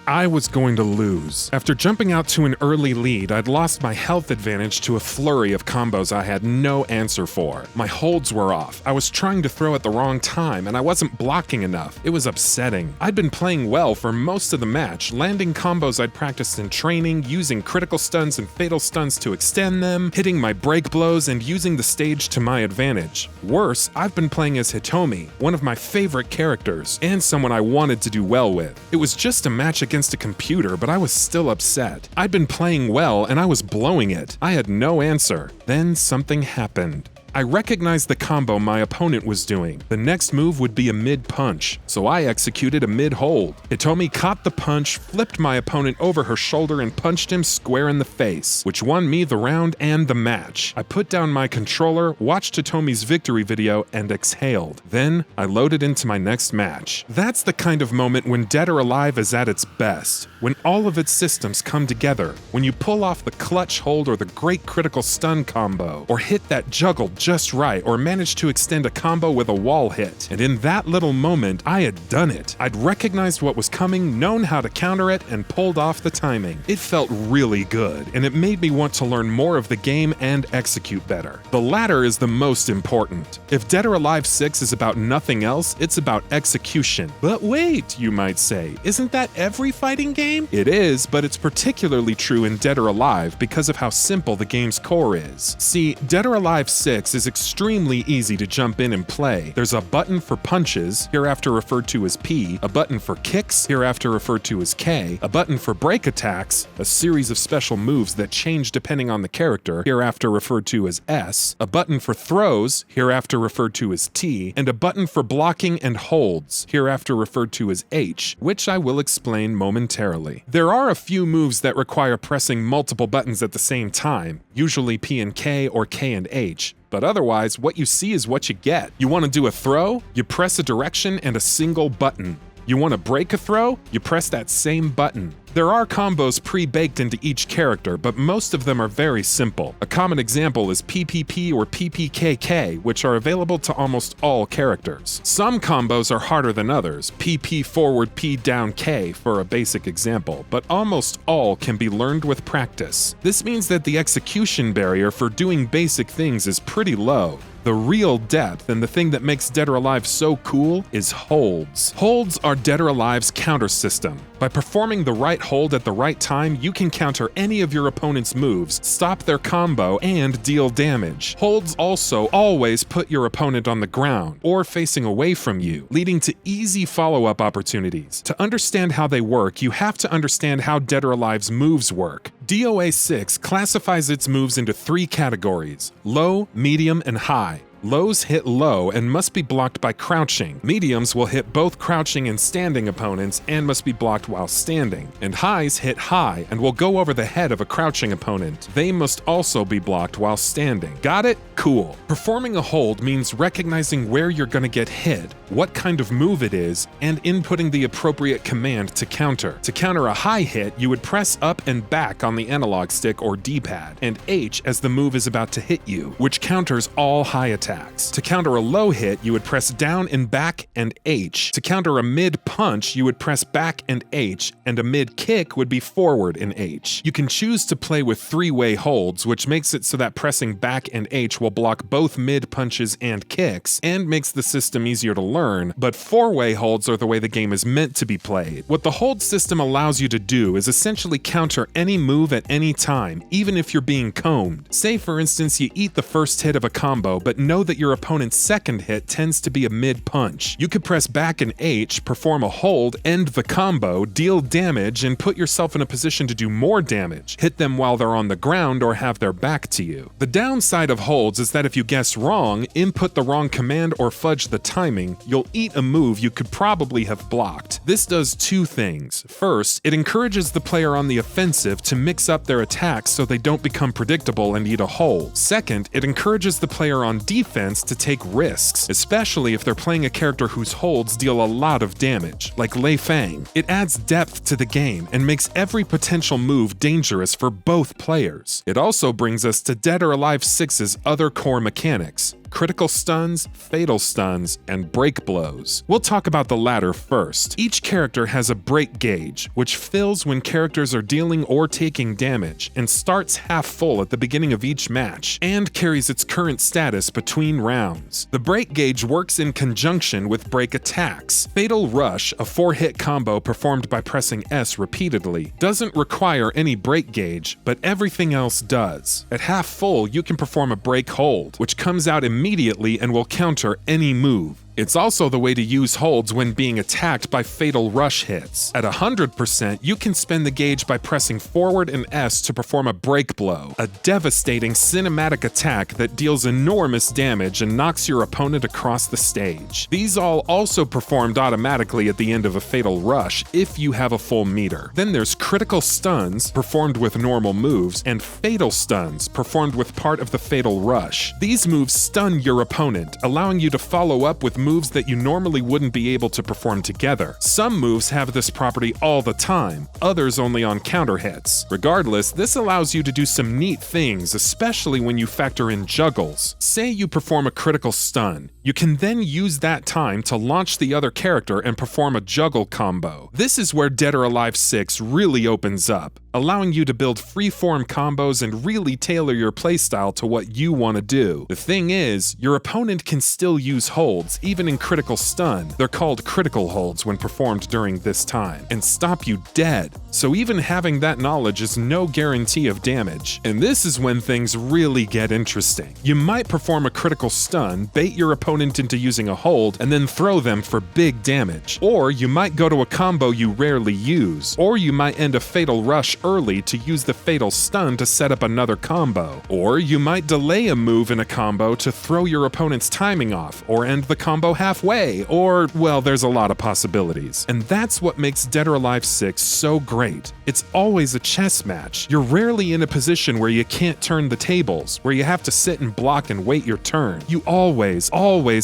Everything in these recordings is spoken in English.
I was going to lose. After jumping out to an early lead, I'd lost my health advantage to a flurry of combos I had no answer for. My holds were off, I was trying to throw at the wrong time, and I wasn't blocking enough. It was upsetting. I'd been playing well for most of the match, landing combos I'd practiced in training, using critical stuns and fatal stuns to extend them, hitting my break blows, and using the stage to my advantage. Worse, I've been playing as Hitomi, one of my favorite characters, and someone I wanted to do well with. It was just a match against a computer, but I was still upset. I'd been playing well, and I was blowing it. I had no answer. Then something happened. I recognized the combo my opponent was doing. The next move would be a mid-punch, so I executed a mid-hold. Hitomi caught the punch, flipped my opponent over her shoulder, and punched him square in the face, which won me the round and the match. I put down my controller, watched Hitomi's victory video, and exhaled. Then, I loaded into my next match. That's the kind of moment when Dead or Alive is at its best, when all of its systems come together, when you pull off the clutch hold or the great critical stun combo, or hit that juggle just right, or managed to extend a combo with a wall hit. And in that little moment, I had done it. I'd recognized what was coming, known how to counter it, and pulled off the timing. It felt really good, and it made me want to learn more of the game and execute better. The latter is the most important. If Dead or Alive 6 is about nothing else, it's about execution. But wait, you might say, isn't that every fighting game? It is, but it's particularly true in Dead or Alive because of how simple the game's core is. See, Dead or Alive 6 is extremely easy to jump in and play. There's a button for punches, hereafter referred to as P, a button for kicks, hereafter referred to as K, a button for break attacks, a series of special moves that change depending on the character, hereafter referred to as S, a button for throws, hereafter referred to as T, and a button for blocking and holds, hereafter referred to as H, which I will explain momentarily. There are a few moves that require pressing multiple buttons at the same time, usually P and K or K and H. But otherwise, what you see is what you get. You want to do a throw? You press a direction and a single button. You want to break a throw? You press that same button. There are combos pre-baked into each character, but most of them are very simple. A common example is PPP or PPKK, which are available to almost all characters. Some combos are harder than others, PP forward P down K for a basic example, but almost all can be learned with practice. This means that the execution barrier for doing basic things is pretty low. The real depth and the thing that makes Dead or Alive so cool is holds. Holds are Dead or Alive's counter system. By performing the right hold at the right time, you can counter any of your opponent's moves, stop their combo, and deal damage. Holds also always put your opponent on the ground, or facing away from you, leading to easy follow-up opportunities. To understand how they work, you have to understand how Dead or Alive's moves work. DOA 6 classifies its moves into 3 categories: low, medium, and high. Lows hit low and must be blocked by crouching. Mediums will hit both crouching and standing opponents and must be blocked while standing. And highs hit high and will go over the head of a crouching opponent. They must also be blocked while standing. Got it? Cool. Performing a hold means recognizing where you're gonna get hit, what kind of move it is, and inputting the appropriate command to counter. To counter a high hit, you would press up and back on the analog stick or D-pad, and H as the move is about to hit you, which counters all high attacks. To counter a low hit, you would press down and back and H. To counter a mid-punch, you would press back and H, and a mid-kick would be forward and H. You can choose to play with 3-way holds, which makes it so that pressing back and H will block both mid-punches and kicks, and makes the system easier to learn, but 4-way holds are the way the game is meant to be played. What the hold system allows you to do is essentially counter any move at any time, even if you're being combed. Say, for instance, you eat the first hit of a combo, but know that your opponent's second hit tends to be a mid-punch. You could press back and H, perform a hold, end the combo, deal damage, and put yourself in a position to do more damage. Hit them while they're on the ground or have their back to you. The downside of holds is that if you guess wrong, input the wrong command, or fudge the timing, you'll eat a move you could probably have blocked. This does 2 things. First, it encourages the player on the offensive to mix up their attacks so they don't become predictable and eat a hole. Second, it encourages the player on defense to take risks, especially if they're playing a character whose holds deal a lot of damage, like Lei Fang. It adds depth to the game and makes every potential move dangerous for both players. It also brings us to Dead or Alive 6's other core mechanics: critical stuns, fatal stuns, and break blows. We'll talk about the latter first. Each character has a break gauge, which fills when characters are dealing or taking damage, and starts half full at the beginning of each match, and carries its current status between rounds. The break gauge works in conjunction with break attacks. Fatal Rush, a 4-hit combo performed by pressing S repeatedly, doesn't require any break gauge, but everything else does. At half full, you can perform a break hold, which comes out immediately and will counter any move. It's also the way to use holds when being attacked by Fatal Rush hits. At 100%, you can spend the gauge by pressing forward and S to perform a break blow, a devastating cinematic attack that deals enormous damage and knocks your opponent across the stage. These all also performed automatically at the end of a Fatal Rush if you have a full meter. Then there's critical stuns, performed with normal moves, and fatal stuns, performed with part of the Fatal Rush. These moves stun your opponent, allowing you to follow up with moves that you normally wouldn't be able to perform together. Some moves have this property all the time, others only on counter hits. Regardless, this allows you to do some neat things, especially when you factor in juggles. Say you perform a critical stun. You can then use that time to launch the other character and perform a juggle combo. This is where Dead or Alive 6 really opens up, allowing you to build freeform combos and really tailor your playstyle to what you want to do. The thing is, your opponent can still use holds, even in critical stun. They're called critical holds when performed during this time, and stop you dead. So even having that knowledge is no guarantee of damage. And this is when things really get interesting. You might perform a critical stun, bait your opponent into using a hold, and then throw them for big damage. Or you might go to a combo you rarely use. Or you might end a Fatal Rush early to use the fatal stun to set up another combo. Or you might delay a move in a combo to throw your opponent's timing off, or end the combo halfway, or, well, there's a lot of possibilities. And that's what makes Dead or Alive 6 so great. It's always a chess match. You're rarely in a position where you can't turn the tables, where you have to sit and block and wait your turn. You always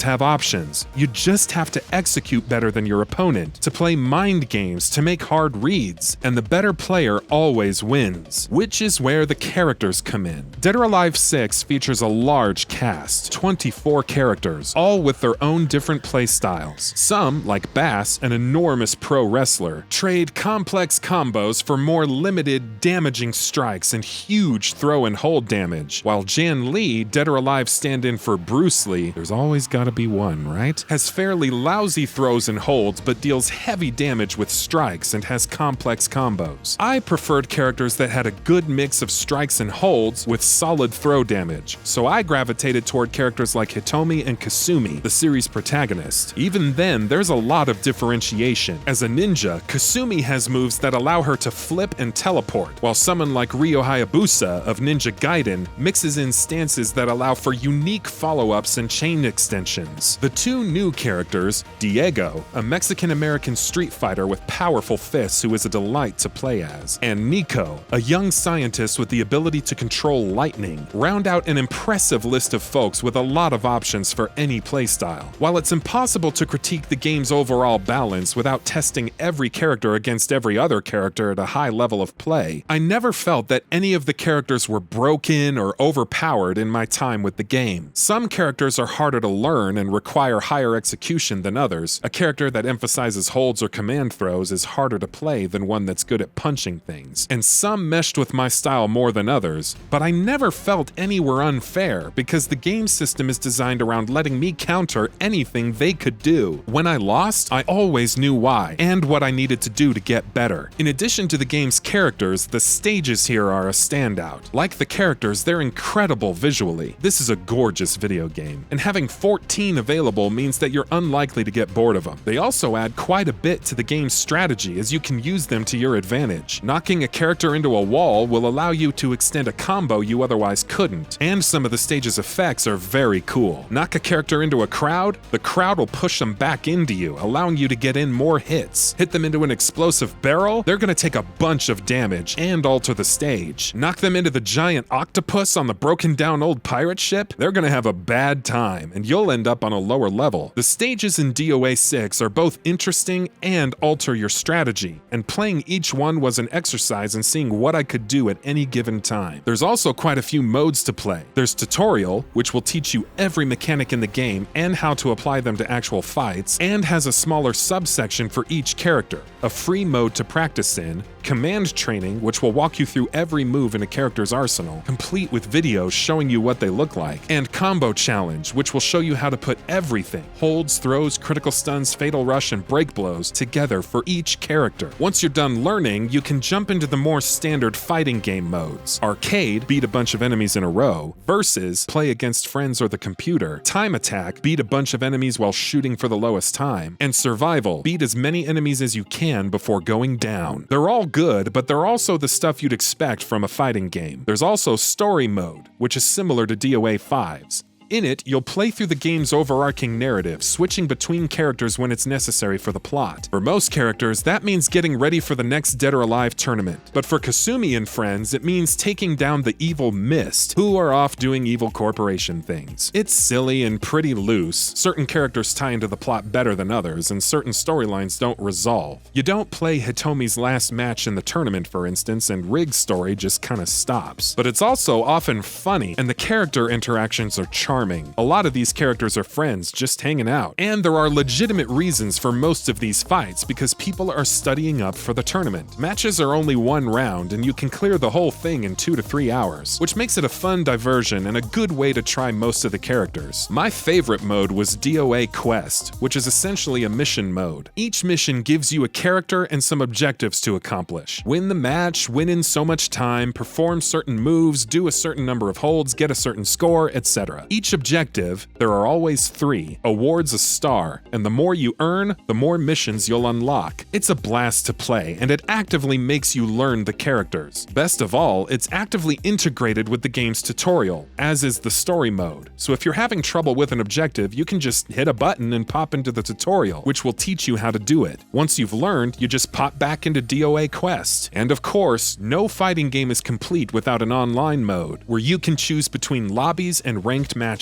have options. You just have to execute better than your opponent, to play mind games, to make hard reads, and the better player always wins. Which is where the characters come in. Dead or Alive 6 features a large cast, 24 characters, all with their own different playstyles. Some, like Bass, an enormous pro wrestler, trade complex combos for more limited, damaging strikes and huge throw and hold damage, while Jan Lee, Dead or Alive stand-in for Bruce Lee, there's always gotta be one, right? Has fairly lousy throws and holds, but deals heavy damage with strikes and has complex combos. I preferred characters that had a good mix of strikes and holds with solid throw damage, so I gravitated toward characters like Hitomi and Kasumi, the series protagonist. Even then, there's a lot of differentiation. As a ninja, Kasumi has moves that allow her to flip and teleport, while someone like Ryo Hayabusa of Ninja Gaiden mixes in stances that allow for unique follow-ups and chain extensions. The two new characters, Diego, a Mexican-American street fighter with powerful fists who is a delight to play as, and Nico, a young scientist with the ability to control lightning, round out an impressive list of folks with a lot of options for any playstyle. While it's impossible to critique the game's overall balance without testing every character against every other character at a high level of play, I never felt that any of the characters were broken or overpowered in my time with the game. Some characters are harder to learn and require higher execution than others. A character that emphasizes holds or command throws is harder to play than one that's good at punching things. And some meshed with my style more than others, but I never felt any were unfair because the game system is designed around letting me counter anything they could do. When I lost, I always knew why and what I needed to do to get better. In addition to the game's characters, the stages here are a standout. Like the characters, they're incredible visually. This is a gorgeous video game, and having 14 available means that you're unlikely to get bored of them. They also add quite a bit to the game's strategy as you can use them to your advantage. Knocking a character into a wall will allow you to extend a combo you otherwise couldn't, and some of the stage's effects are very cool. Knock a character into a crowd? The crowd will push them back into you, allowing you to get in more hits. Hit them into an explosive barrel, they're gonna take a bunch of damage and alter the stage. Knock them into the giant octopus on the broken down old pirate ship, they're gonna have a bad time, and you'll end up on a lower level. The stages in DOA 6 are both interesting and alter your strategy, and playing each one was an exercise in seeing what I could do at any given time. There's also quite a few modes to play. There's Tutorial, which will teach you every mechanic in the game and how to apply them to actual fights, and has a smaller subsection for each character. A free mode to practice in, Command Training, which will walk you through every move in a character's arsenal, complete with videos showing you what they look like, and Combo Challenge, which will show you how to put everything, holds, throws, critical stuns, fatal rush, and break blows, together for each character. Once you're done learning, you can jump into the more standard fighting game modes. Arcade, beat a bunch of enemies in a row. Versus, play against friends or the computer. Time Attack, beat a bunch of enemies while shooting for the lowest time. And Survival, beat as many enemies as you can before going down. They're all good, but they're also the stuff you'd expect from a fighting game. There's also Story Mode, which is similar to DOA 5's. In it, you'll play through the game's overarching narrative, switching between characters when it's necessary for the plot. For most characters, that means getting ready for the next Dead or Alive tournament. But for Kasumi and friends, it means taking down the evil Mist, who are off doing evil corporation things. It's silly and pretty loose. Certain characters tie into the plot better than others, and certain storylines don't resolve. You don't play Hitomi's last match in the tournament, for instance, and Rig's story just kinda stops. But it's also often funny, and the character interactions are charming. A lot of these characters are friends, just hanging out. And there are legitimate reasons for most of these fights because people are studying up for the tournament. Matches are only one round, and you can clear the whole thing in 2 to 3 hours, which makes it a fun diversion and a good way to try most of the characters. My favorite mode was DOA Quest, which is essentially a mission mode. Each mission gives you a character and some objectives to accomplish. Win the match, win in so much time, perform certain moves, do a certain number of holds, get a certain score, etc. Each objective, there are always 3, awards a star, and the more you earn, the more missions you'll unlock. It's a blast to play, and it actively makes you learn the characters. Best of all, it's actively integrated with the game's tutorial, as is the story mode. So if you're having trouble with an objective, you can just hit a button and pop into the tutorial, which will teach you how to do it. Once you've learned, you just pop back into DOA Quest. And of course, no fighting game is complete without an online mode, where you can choose between lobbies and ranked matches.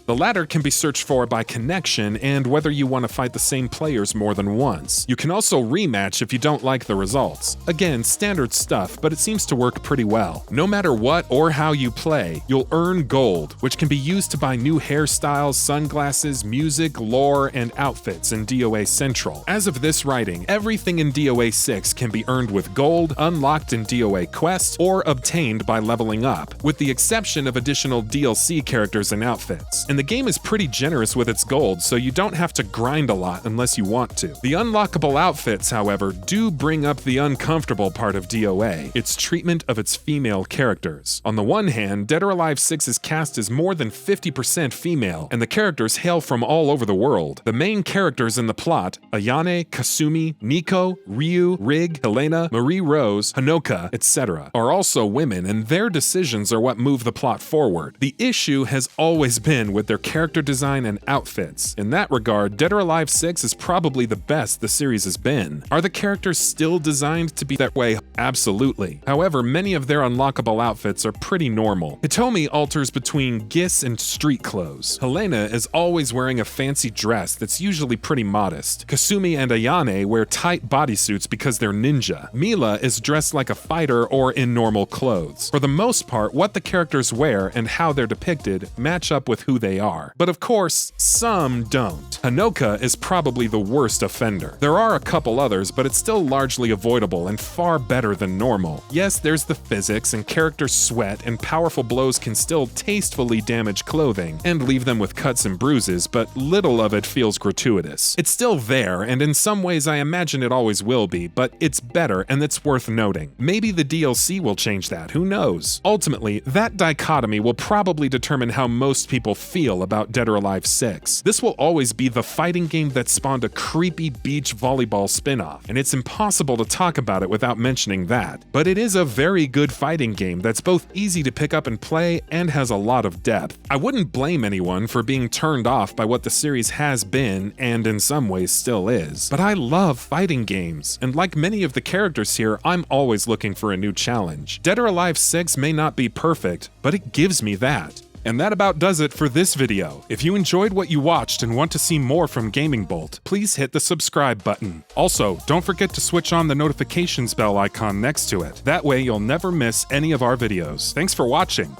The latter can be searched for by connection and whether you want to fight the same players more than once. You can also rematch if you don't like the results. Again, standard stuff, but it seems to work pretty well. No matter what or how you play, you'll earn gold, which can be used to buy new hairstyles, sunglasses, music, lore, and outfits in DOA Central. As of this writing, everything in DOA 6 can be earned with gold, unlocked in DOA Quest, or obtained by leveling up, with the exception of additional DLC characters and outfits. And the game is pretty generous with its gold, so you don't have to grind a lot unless you want to. The unlockable outfits, however, do bring up the uncomfortable part of DOA, its treatment of its female characters. On the one hand, Dead or Alive 6's cast is more than 50% female, and the characters hail from all over the world. The main characters in the plot, Ayane, Kasumi, Nico, Ryu, Rig, Helena, Marie Rose, Hanoka, etc., are also women, and their decisions are what move the plot forward. The issue has always been with their character design and outfits. In that regard, Dead or Alive 6 is probably the best the series has been. Are the characters still designed to be that way? Absolutely. However, many of their unlockable outfits are pretty normal. Hitomi alters between gis and street clothes. Helena is always wearing a fancy dress that's usually pretty modest. Kasumi and Ayane wear tight bodysuits because they're ninja. Mila is dressed like a fighter or in normal clothes. For the most part, what the characters wear and how they're depicted match up with who they are. But of course, some don't. Hanoka is probably the worst offender. There are a couple others, but it's still largely avoidable and far better than normal. Yes, there's the physics, and characters sweat, and powerful blows can still tastefully damage clothing and leave them with cuts and bruises, but little of it feels gratuitous. It's still there, and in some ways I imagine it always will be, but it's better, and it's worth noting. Maybe the DLC will change that, who knows? Ultimately, that dichotomy will probably determine how most most people feel about Dead or Alive 6. This will always be the fighting game that spawned a creepy beach volleyball spin-off, and it's impossible to talk about it without mentioning that. But it is a very good fighting game that's both easy to pick up and play and has a lot of depth. I wouldn't blame anyone for being turned off by what the series has been, and in some ways still is. But I love fighting games, and like many of the characters here, I'm always looking for a new challenge. Dead or Alive 6 may not be perfect, but it gives me that. And that about does it for this video. If you enjoyed what you watched and want to see more from GamingBolt, please hit the subscribe button. Also, don't forget to switch on the notifications bell icon next to it. That way you'll never miss any of our videos. Thanks for watching.